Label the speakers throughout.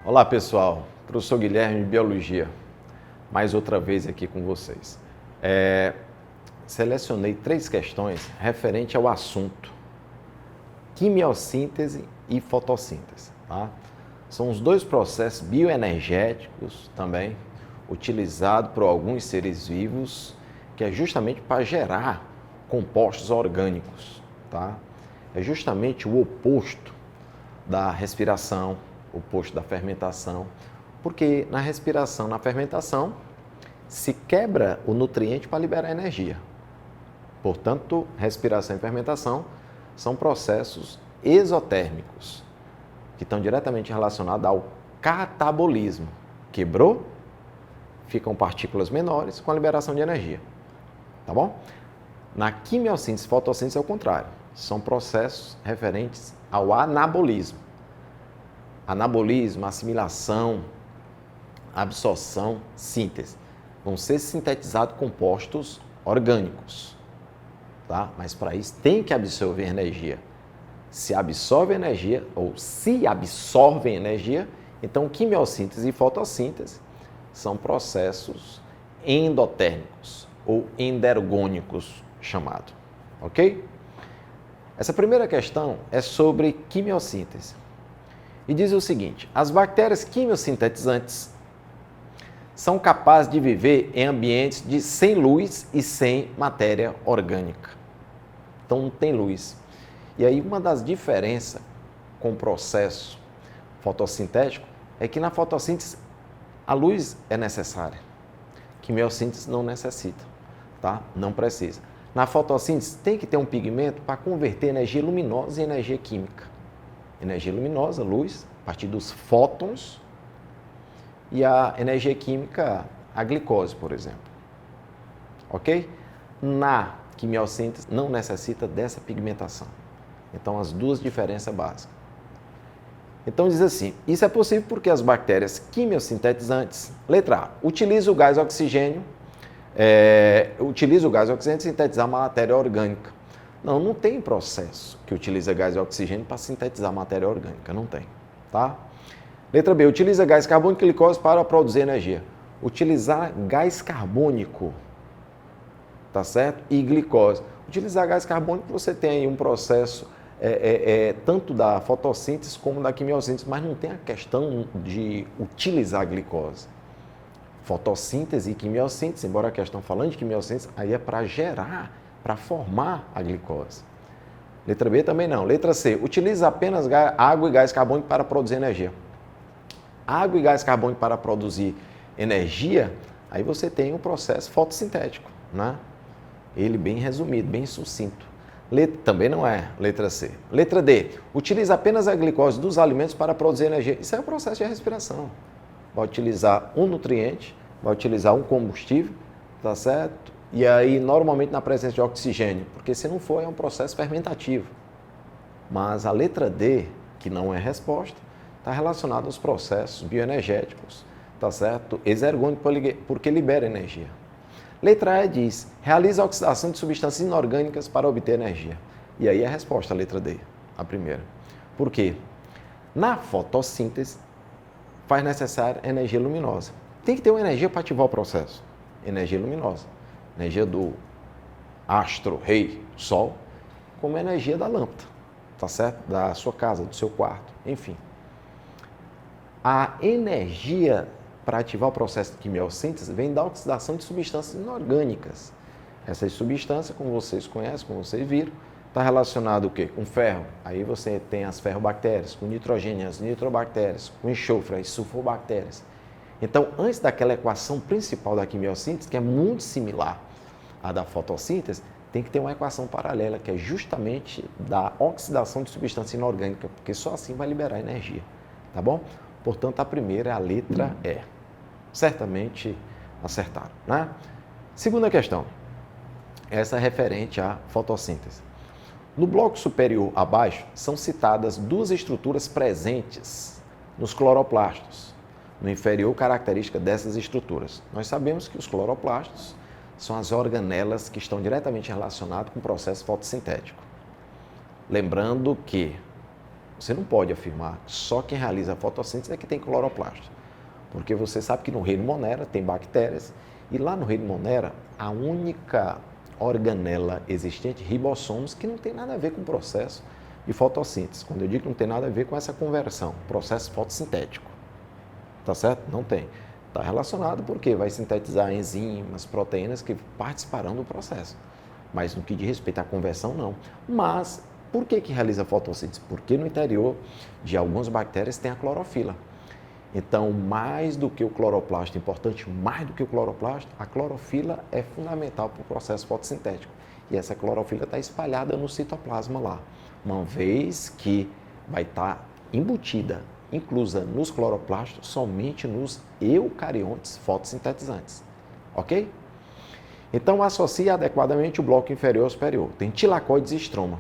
Speaker 1: Olá pessoal, professor Guilherme de Biologia, mais outra vez aqui com vocês. Selecionei 3 questões referente ao assunto quimiossíntese e fotossíntese. Tá? São os 2 processos bioenergéticos também utilizados por alguns seres vivos, que é justamente para gerar compostos orgânicos. Tá? É justamente o oposto da respiração, o oposto da fermentação, porque na respiração, na fermentação, se quebra o nutriente para liberar energia. Portanto, respiração e fermentação são processos exotérmicos, que estão diretamente relacionados ao catabolismo. Quebrou, ficam partículas menores com a liberação de energia. Tá bom? Na quimiossíntese e fotossíntese é o contrário. São processos referentes ao anabolismo. Anabolismo, assimilação, absorção, síntese. Vão ser sintetizados compostos orgânicos. Tá? Mas para isso tem que absorver energia. Se absorve energia, ou se absorvem energia, então quimiossíntese e fotossíntese são processos endotérmicos ou endergônicos chamado. Ok? Essa primeira questão é sobre quimiossíntese. E diz o seguinte: as bactérias quimiosintetizantes são capazes de viver em ambientes sem luz e sem matéria orgânica. Então não tem luz. E aí uma das diferenças com o processo fotossintético é que na fotossíntese a luz é necessária. Quimiossíntese não necessita, tá? Não precisa. Na fotossíntese tem que ter um pigmento para converter energia luminosa em energia química. Energia luminosa, luz, a partir dos fótons, e a energia química, a glicose, por exemplo. Ok? Na quimiossíntese não necessita dessa pigmentação. Então, as 2 diferenças básicas. Então, diz assim, isso é possível porque as bactérias quimiosintetizantes, letra A, utilizam o gás oxigênio, para sintetizar matéria orgânica. Não tem processo que utiliza gás e oxigênio para sintetizar matéria orgânica, não tem, tá? Letra B, utiliza gás carbônico e glicose para produzir energia. Utilizar gás carbônico, tá certo? E glicose. Utilizar gás carbônico, você tem aí um processo tanto da fotossíntese como da quimiossíntese, mas não tem a questão de utilizar a glicose. Fotossíntese e quimiossíntese, embora a questão falando de quimiossíntese, aí é para gerar, para formar a glicose. Letra B também não. Letra C, utiliza apenas água e gás carbônico para produzir energia. Água e gás carbônico para produzir energia, aí você tem um processo fotossintético, né? Ele bem resumido, bem sucinto. Também não é, letra C. Letra D, utiliza apenas a glicose dos alimentos para produzir energia. Isso é o processo de respiração. Vai utilizar um nutriente, vai utilizar um combustível, tá certo? E aí, normalmente, na presença de oxigênio, porque se não for, é um processo fermentativo. Mas a letra D, que não é resposta, está relacionada aos processos bioenergéticos, tá certo? Exergônico, porque libera energia. Letra E diz, realiza a oxidação de substâncias inorgânicas para obter energia. E aí é a resposta, a letra D, a primeira. Por quê? Na fotossíntese, faz necessária energia luminosa. Tem que ter uma energia para ativar o processo. Energia luminosa. Energia do astro, rei, sol, como a energia da lâmpada, tá certo? Da sua casa, do seu quarto, enfim. A energia para ativar o processo de quimiossíntese vem da oxidação de substâncias inorgânicas. Essas substâncias, como vocês conhecem, como vocês viram, está relacionado o quê? Com ferro. Aí você tem as ferrobactérias, com nitrogênio, as nitrobactérias, com enxofre, as sulfobactérias. Então, antes daquela equação principal da quimiossíntese, que é muito similar à da fotossíntese, tem que ter uma equação paralela, que é justamente da oxidação de substância inorgânica, porque só assim vai liberar energia, tá bom? Portanto, a primeira é a letra E. Certamente acertaram, né? Segunda questão. Essa é referente à fotossíntese. No bloco superior abaixo, são citadas 2 estruturas presentes nos cloroplastos. No inferior, característica dessas estruturas. Nós sabemos que os cloroplastos são as organelas que estão diretamente relacionadas com o processo fotossintético. Lembrando que Você não pode afirmar que só quem realiza a fotossíntese é que tem cloroplasto. Porque você sabe que no reino Monera tem bactérias e lá no reino Monera a única organela existente, ribossomos, que não tem nada a ver com o processo de fotossíntese. Quando eu digo que não tem nada a ver com essa conversão, processo fotossintético. Tá certo? Não tem. Está relacionado porque vai sintetizar enzimas, proteínas que participarão do processo. Mas no que diz respeito à conversão, não. Mas por que realiza a fotossíntese? Porque no interior de algumas bactérias tem a clorofila. Então, mais do que o cloroplasto, importante, mais do que o cloroplasto, a clorofila é fundamental para o processo fotossintético. E essa clorofila está espalhada no citoplasma lá, uma vez que vai estar embutida, inclusa nos cloroplastos, somente nos eucariontes fotossintetizantes. Ok? Então, associe adequadamente o bloco inferior ao superior. Tem tilacoides e estroma.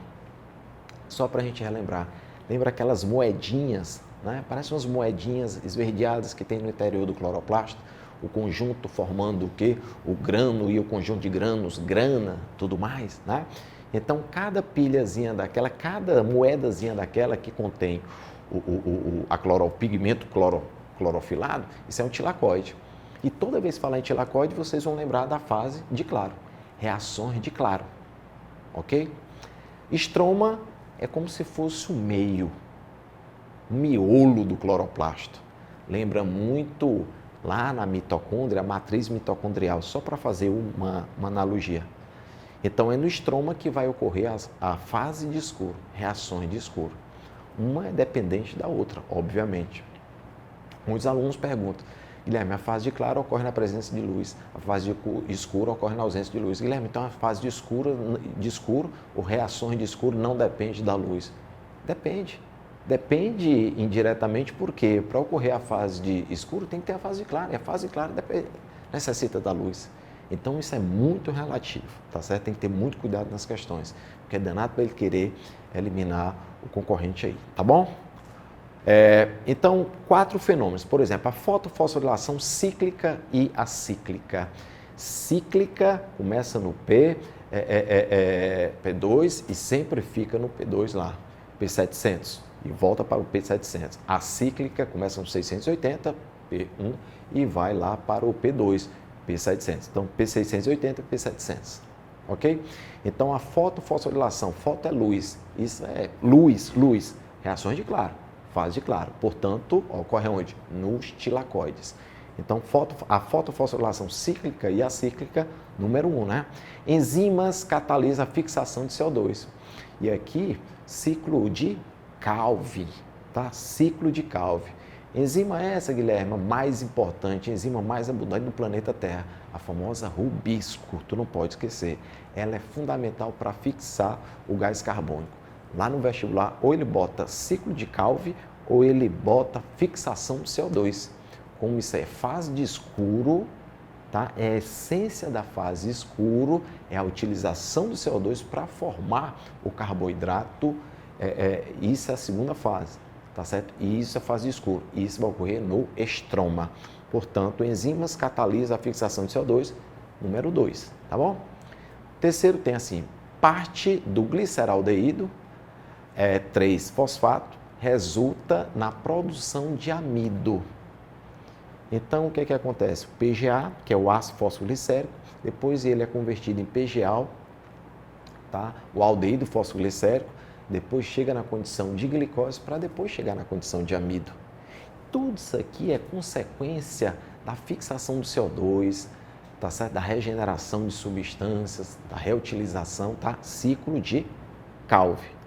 Speaker 1: Só para a gente relembrar. Lembra aquelas moedinhas, né? Parecem umas moedinhas esverdeadas que tem no interior do cloroplasto. O conjunto formando o quê? O grano e o conjunto de granos, grana, tudo mais, né? Então, cada pilhazinha daquela, cada moedazinha daquela que contém o pigmento clorofilado, isso é um tilacoide. E toda vez que falar em tilacoide, vocês vão lembrar da fase de claro, reações de claro, ok? Estroma é como se fosse o meio, o miolo do cloroplasto. Lembra muito lá na mitocôndria, a matriz mitocondrial, só para fazer uma analogia. Então, é no estroma que vai ocorrer a fase de escuro, reações de escuro. Uma é dependente da outra, obviamente. Muitos alunos perguntam, Guilherme, a fase de claro ocorre na presença de luz, a fase de escuro ocorre na ausência de luz. Guilherme, então a fase de escuro ou reações de escuro não depende da luz? Depende. Depende indiretamente porque para ocorrer a fase de escuro tem que ter a fase de claro, e a fase de claro necessita da luz. Então isso é muito relativo, tá certo? Tem que ter muito cuidado nas questões, porque é danado para ele querer eliminar o concorrente aí, tá bom? Então, 4 fenômenos, por exemplo, a fotofosforilação cíclica e acíclica. Cíclica começa no P2 e sempre fica no P2 lá, P700, e volta para o P700. A cíclica começa no 680, P1, e vai lá para o P2, P700. Então, P680 e P700, ok? Então, a fotofosforilação, foto é luz, isso é luz, reações de claro. Fase de claro, portanto, ocorre onde? Nos tilacoides. Então, a fotofosforilação cíclica e acíclica, número 1, né? Enzimas catalisam a fixação de CO2. E aqui, ciclo de Calvi, tá? Ciclo de Calvi. Enzima essa, Guilherme, mais importante, enzima mais abundante do planeta Terra, a famosa rubisco, tu não pode esquecer. Ela é fundamental para fixar o gás carbônico. Lá no vestibular, ou ele bota ciclo de Calvi, ou ele bota fixação do CO2. Como isso é fase de escuro, tá? É a essência da fase escuro, é a utilização do CO2 para formar o carboidrato, isso é a segunda fase, tá certo? E isso é a fase de escuro, e isso vai ocorrer no estroma. Portanto, enzimas catalisam a fixação de CO2, número 2, tá bom? Terceiro tem assim, parte do gliceraldeído, 3-fosfato, resulta na produção de amido. Então, o que acontece? O PGA, que é o ácido fosfoglicérico, depois ele é convertido em PGAl, tá? O aldeído fosfoglicérico, depois chega na condição de glicose para depois chegar na condição de amido. Tudo isso aqui é consequência da fixação do CO2, tá certo? Da regeneração de substâncias, da reutilização, tá? Ciclo de Calvi.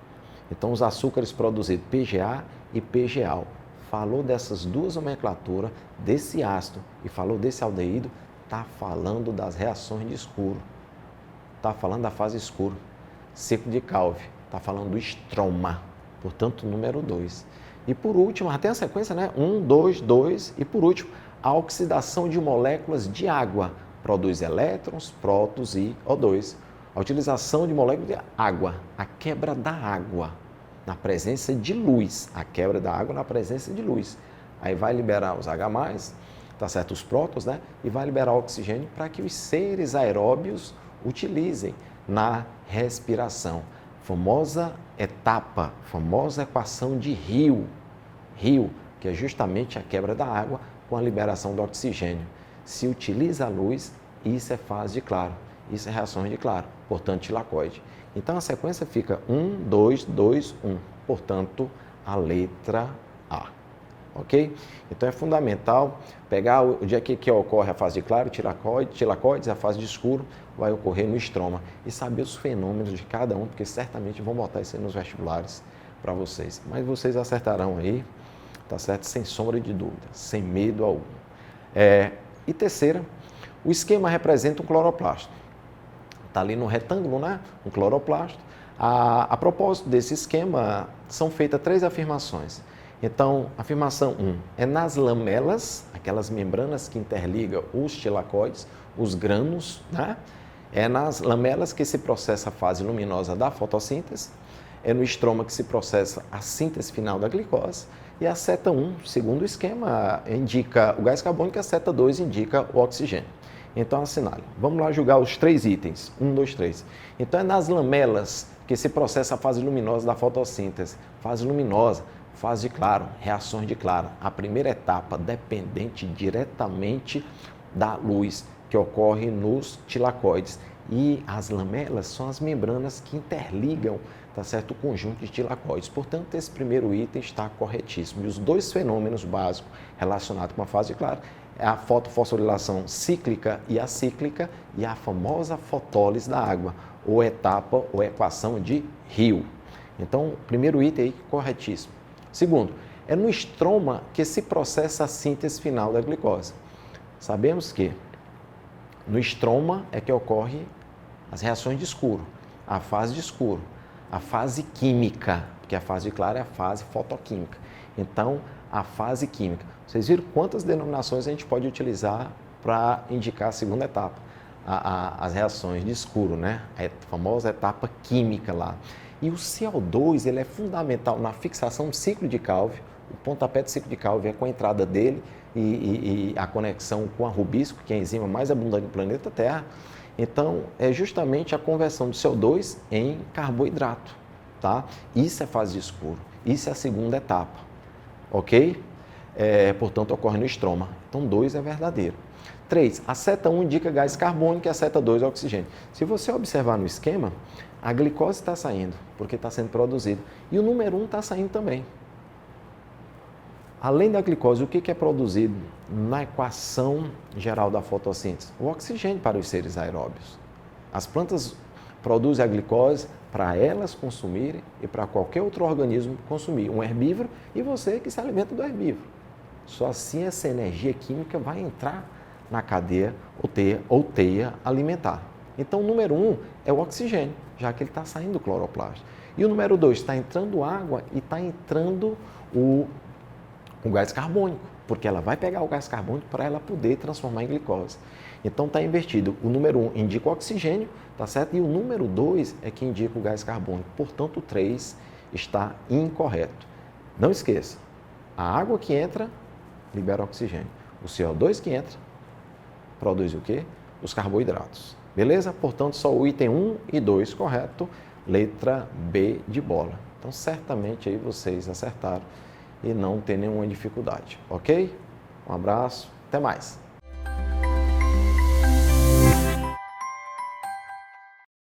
Speaker 1: Então, os açúcares produzidos PGA e PGAl. Falou dessas duas nomenclaturas, desse ácido e falou desse aldeído, está falando das reações de escuro. Está falando da fase escuro. Ciclo de Calvi. Está falando do estroma. Portanto, número 2. E por último, até a sequência, né? 1, 2, 2. E por último, a oxidação de moléculas de água. Produz elétrons, prótons e O2. A utilização de moléculas de água, a quebra da água na presença de luz, a quebra da água na presença de luz. Aí vai liberar os H+, tá certo? Os prótons, né? E vai liberar oxigênio para que os seres aeróbios utilizem na respiração. Famosa etapa, famosa equação de Rio, que é justamente a quebra da água com a liberação do oxigênio. Se utiliza a luz, isso é fase de claro, isso é reações de claro, portanto, tilacoide. Então, a sequência fica 1, 2, 2, 1, portanto, a letra A. Ok? Então, é fundamental pegar o dia que ocorre a fase de claro, tilacoides, a fase de escuro, vai ocorrer no estroma. E saber os fenômenos de cada um, porque certamente vão botar isso aí nos vestibulares para vocês. Mas vocês acertarão aí, tá certo? Sem sombra de dúvida, sem medo algum. E terceira, o esquema representa um cloroplasto. Está ali no retângulo, né? Um cloroplasto. A propósito desse esquema, são feitas 3 afirmações. Então, afirmação 1 é nas lamelas, aquelas membranas que interligam os tilacoides, os grânulos, né? É nas lamelas que se processa a fase luminosa da fotossíntese, é no estroma que se processa a síntese final da glicose, e a seta 1, segundo o esquema, indica o gás carbônico, a seta 2 indica o oxigênio. Então, assinale. Vamos lá julgar os 3 itens. 1, 2, 3. Então, é nas lamelas que se processa a fase luminosa da fotossíntese. Fase luminosa, fase de claro, reações de claro. A primeira etapa dependente diretamente da luz que ocorre nos tilacoides. E as lamelas são as membranas que interligam, tá certo, o conjunto de tilacoides. Portanto, esse primeiro item está corretíssimo. E os 2 fenômenos básicos relacionados com a fase de claro é a fotofosforilação cíclica e acíclica e a famosa fotólise da água, ou etapa ou equação de Rio. Então, primeiro item aí, corretíssimo. Segundo, é no estroma que se processa a síntese final da glicose. Sabemos que no estroma é que ocorre as reações de escuro, a fase de escuro, a fase química, porque a fase de claro é a fase fotoquímica. Então, a fase química. Vocês viram quantas denominações a gente pode utilizar para indicar a segunda etapa? As reações de escuro, né? A famosa etapa química lá. E o CO2, ele é fundamental na fixação do ciclo de Calvi. O pontapé do ciclo de Calvi é com a entrada dele e a conexão com a rubisco, que é a enzima mais abundante do planeta Terra. Então, é justamente a conversão do CO2 em carboidrato, tá? Isso é fase de escuro. Isso é a segunda etapa, ok? Portanto, ocorre no estroma. Então, 2 é verdadeiro. 3, a seta 1 indica gás carbônico e a seta 2 é oxigênio. Se você observar no esquema, a glicose está saindo, porque está sendo produzida. E o número 1 está saindo também. Além da glicose, o que é produzido na equação geral da fotossíntese? O oxigênio para os seres aeróbios. As plantas produzem a glicose para elas consumirem e para qualquer outro organismo consumir. Um herbívoro e você que se alimenta do herbívoro. Só assim essa energia química vai entrar na cadeia ou teia alimentar. Então, o número 1 é o oxigênio, já que ele está saindo do cloroplasto. E o número 2, está entrando água e está entrando o gás carbônico, porque ela vai pegar o gás carbônico para ela poder transformar em glicose. Então, está invertido. O número 1 indica o oxigênio, tá certo? E o número 2 é que indica o gás carbônico. Portanto, o 3 está incorreto. Não esqueça, a água que entra libera oxigênio. O CO2 que entra produz o quê? Os carboidratos. Beleza? Portanto, só o item 1 e 2 correto, letra B de bola. Então, certamente aí vocês acertaram e não tem nenhuma dificuldade, ok? Um abraço, até mais!